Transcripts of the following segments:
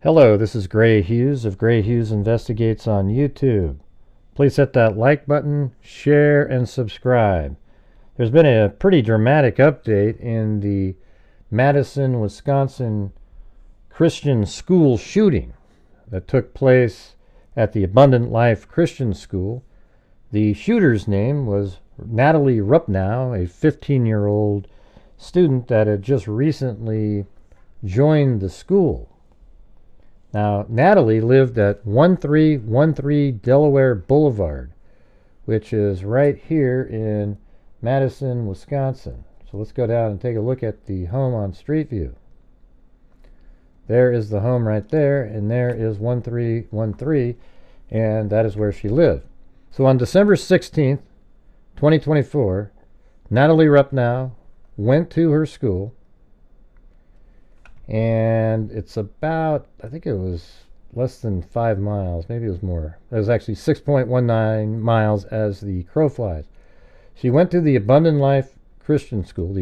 Hello, this is Grant Hughes of Grant Hughes Investigates on YouTube. Please hit that like button, share, and subscribe. There's been a pretty dramatic update in the Madison, Wisconsin Christian school shooting that took place at the Abundant Life Christian School. The shooter's name was Natalie Rupnow, a 15-year-old student that had just recently joined the school. Now, Natalie lived at 1313 Delaware Boulevard, which is right here in Madison, Wisconsin. So let's go down and take a look at the home on Street View. There is the home right there, and there is 1313, and that is where she lived. So on December 16th, 2024, Natalie Rupnow went to her school, and it's about, I think it was less than 5 miles, maybe it was more. It was actually 6.19 miles as the crow flies. She went to the Abundant Life Christian School,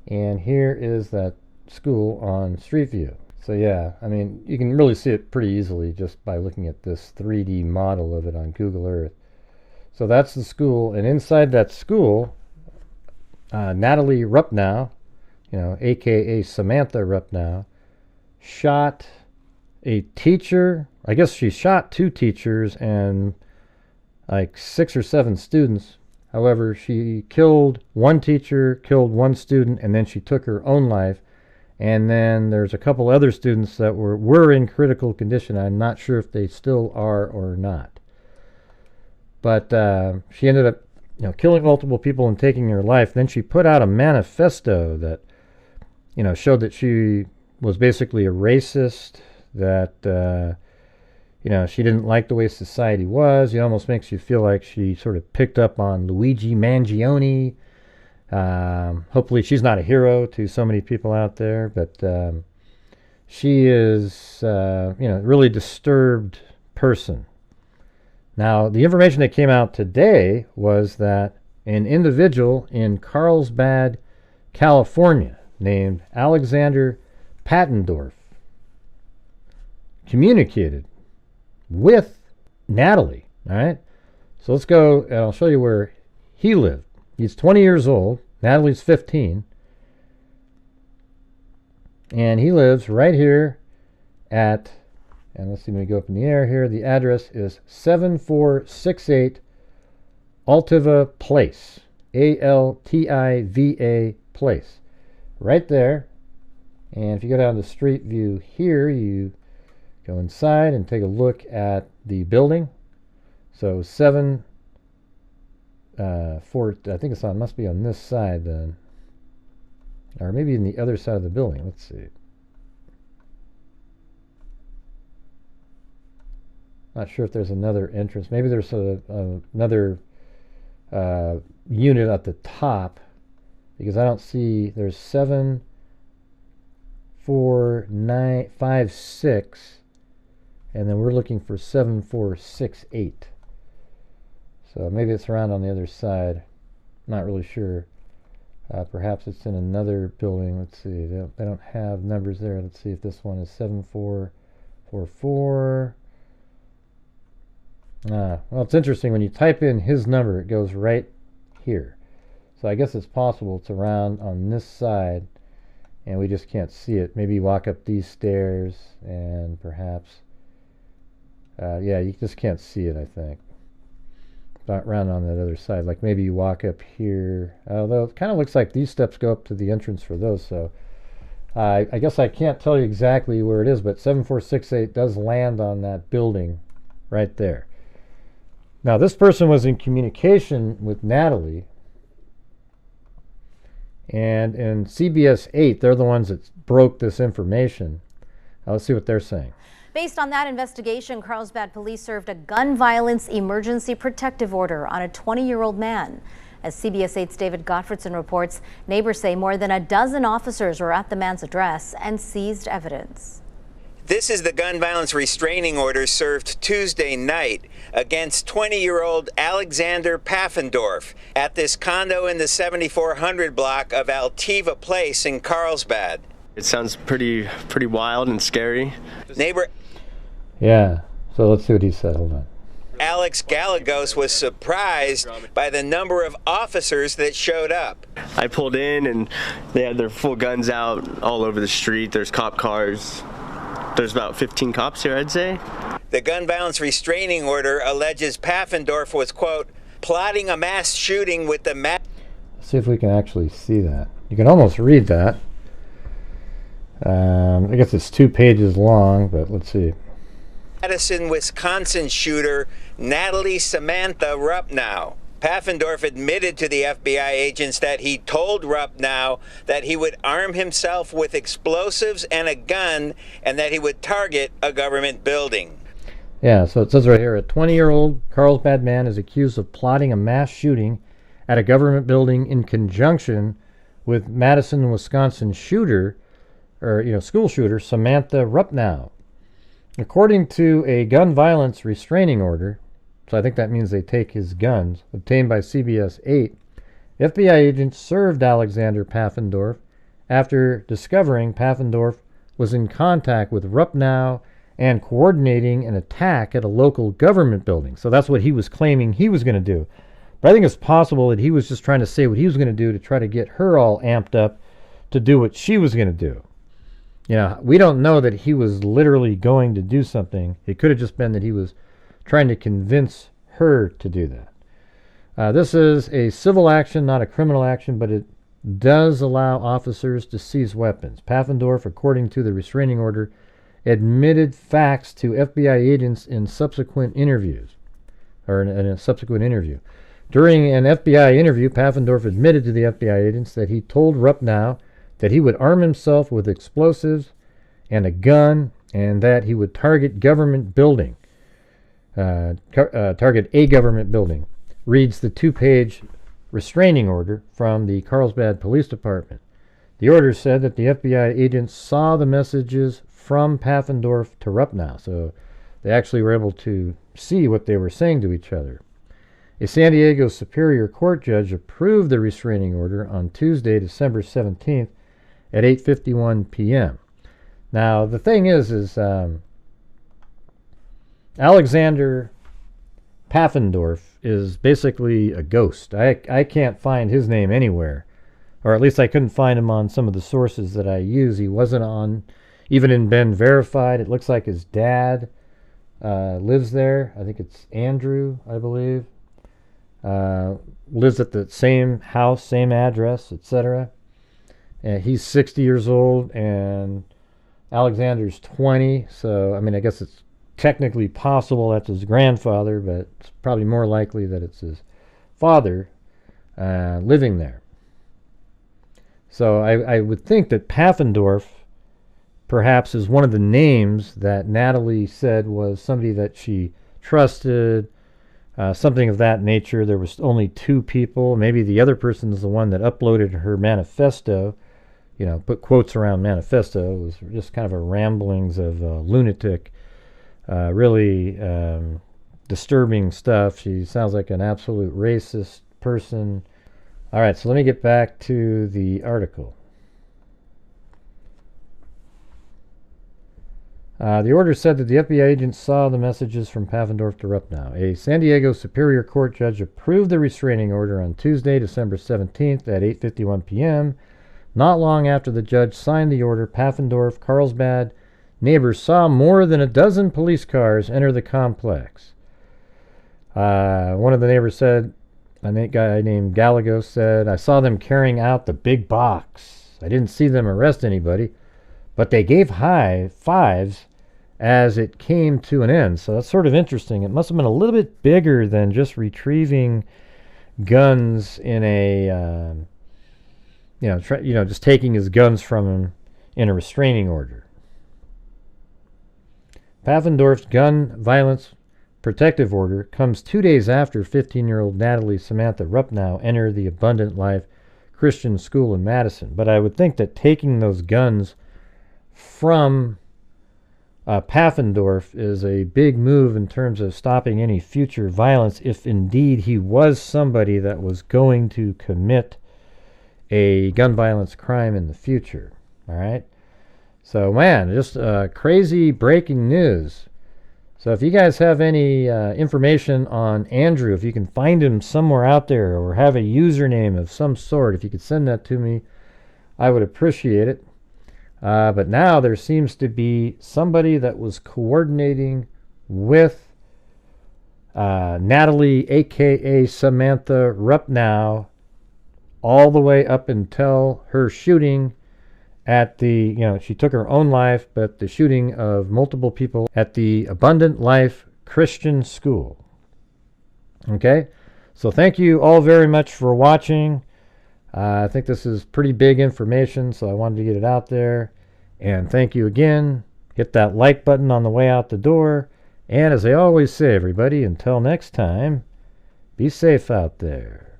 and here is that school on Street View. So yeah, I mean, you can really see it pretty easily just by looking at this 3D model of it on Google Earth. So that's the school, and inside that school, Natalie Rupnow, aka Samantha Rupnow, shot a teacher. I guess she shot 2 teachers and like 6 or 7 students. However, she killed 1 teacher, killed 1 student, and then she took her own life. And then there's a couple other students that were in critical condition. I'm not sure if they still are or not. But she ended up killing multiple people and taking their life. Then she put out a manifesto that showed that she was basically a racist, that she didn't like the way society was. It almost makes you feel like she sort of picked up on Luigi Mangione. Hopefully she's not a hero to so many people out there, but she is a really disturbed person. Now, the information that came out today was that an individual in Carlsbad, California, named Alexander Paffendorf, communicated with Natalie. All right, so let's go and I'll show you where he lived. He's 20 years old. Natalie's 15. And he lives right here at, and let's see, when we go up in the air here, the address is 7468 Altiva Place. Altiva Place. Right there. And if you go down to Street View here, you go inside and take a look at the building. So 4, I think it's on, must be on this side then, or maybe in the other side of the building. Let's see. Not sure if there's another entrance. Maybe there's another unit at the top, because I don't see. There's 7, 4, 9, 5, 6, and then we're looking for 7, 4, 6, 8. So maybe it's around on the other side. Not really sure. Perhaps it's in another building. Let's see. They don't have numbers there. Let's see if this one is 7444. Well, it's interesting. When you type in his number, it goes right here. So I guess it's possible it's around on this side, and we just can't see it. Maybe you walk up these stairs, and perhaps, yeah, you just can't see it, I think. Around on that other side, like maybe you walk up here, although it kind of looks like these steps go up to the entrance for those. So I guess I can't tell you exactly where it is, but 7468 does land on that building right there. Now, this person was in communication with Natalie, and in CBS 8, they're the ones that broke this information. Now, let's see what they're saying. Based on that investigation, Carlsbad police served a gun violence emergency protective order on a 20-year-old man. As CBS 8's David Gottfredson reports, neighbors say more than a dozen officers were at the man's address and seized evidence. This is the gun violence restraining order served Tuesday night against 20-year-old Alexander Paffendorf at this condo in the 7400 block of Altiva Place in Carlsbad. It sounds pretty wild and scary. Neighbor Yeah. So let's see what he said. Hold on. Alex Gallegos was surprised by the number of officers that showed up. I pulled in and they had their full guns out all over the street. There's cop cars. There's about 15 cops here, I'd say. The gun violence restraining order alleges Paffendorf was, quote, plotting a mass shooting with the Let's see if we can actually see that. You can almost read that. I guess it's 2 pages long, but let's see. Madison, Wisconsin shooter Natalie Samantha Rupnow. Paffendorf admitted to the FBI agents that he told Rupnow that he would arm himself with explosives and a gun and that he would target a government building. Yeah, so it says right here, a 20-year-old Carlsbad man is accused of plotting a mass shooting at a government building in conjunction with Madison, Wisconsin shooter, school shooter Samantha Rupnow. According to a gun violence restraining order, so I think that means they take his guns, obtained by CBS 8, FBI agents served Alexander Paffendorf after discovering Paffendorf was in contact with Rupnow and coordinating an attack at a local government building. So that's what he was claiming he was going to do. But I think it's possible that he was just trying to say what he was going to do to try to get her all amped up to do what she was going to do. We don't know that he was literally going to do something. It could have just been that he was trying to convince her to do that. This is a civil action, not a criminal action, but it does allow officers to seize weapons. Paffendorf, according to the restraining order, admitted facts to FBI agents in subsequent interviews, or in a subsequent interview. During an FBI interview, Paffendorf admitted to the FBI agents that he told Rupnow that he would arm himself with explosives and a gun, and that he would target government building. Target a government building. Reads the 2-page restraining order from the Carlsbad Police Department. The order said that the FBI agents saw the messages from Paffendorf to Rupnow, so they actually were able to see what they were saying to each other. A San Diego Superior Court judge approved the restraining order on Tuesday, December 17th, at 8:51 p.m. Now, the thing is Alexander Paffendorf is basically a ghost. I can't find his name anywhere, or at least I couldn't find him on some of the sources that I use. He wasn't on, even in Ben Verified. It looks like his dad lives there. I think it's Andrew, I believe. Lives at the same house, same address, etc. He's 60 years old, and Alexander's 20, so, I guess it's technically possible that's his grandfather, but it's probably more likely that it's his father living there. So I would think that Paffendorf perhaps is one of the names that Natalie said was somebody that she trusted, something of that nature. There was only 2 people. Maybe the other person is the one that uploaded her manifesto, put quotes around manifesto. It was just kind of a ramblings of a lunatic, really disturbing stuff. She sounds like an absolute racist person. All right, so let me get back to the article. The order said that the FBI agents saw the messages from Paffendorf to Rupnow. A San Diego Superior Court judge approved the restraining order on Tuesday, December 17th at 8:51 p.m. Not long after the judge signed the order, Paffendorf, Carlsbad neighbors saw more than a dozen police cars enter the complex. One of the neighbors said, a guy named Gallegos said, I saw them carrying out the big box. I didn't see them arrest anybody, but they gave high fives as it came to an end. So that's sort of interesting. It must have been a little bit bigger than just retrieving guns in a, just taking his guns from him in a restraining order. Paffendorf's gun violence protective order comes 2 days after 15-year-old Natalie Samantha Rupnow entered the Abundant Life Christian School in Madison. But I would think that taking those guns from Paffendorf is a big move in terms of stopping any future violence, if indeed he was somebody that was going to commit a gun violence crime in the future. All right. So, man, just crazy breaking news. So if you guys have any information on Andrew, if you can find him somewhere out there or have a username of some sort, if you could send that to me, I would appreciate it. But now there seems to be somebody that was coordinating with Natalie, a.k.a. Samantha Rupnow, all the way up until her shooting at the, she took her own life, but the shooting of multiple people at the Abundant Life Christian School. Okay? So thank you all very much for watching. I think this is pretty big information, so I wanted to get it out there. And thank you again. Hit that like button on the way out the door. And as I always say, everybody, until next time, be safe out there.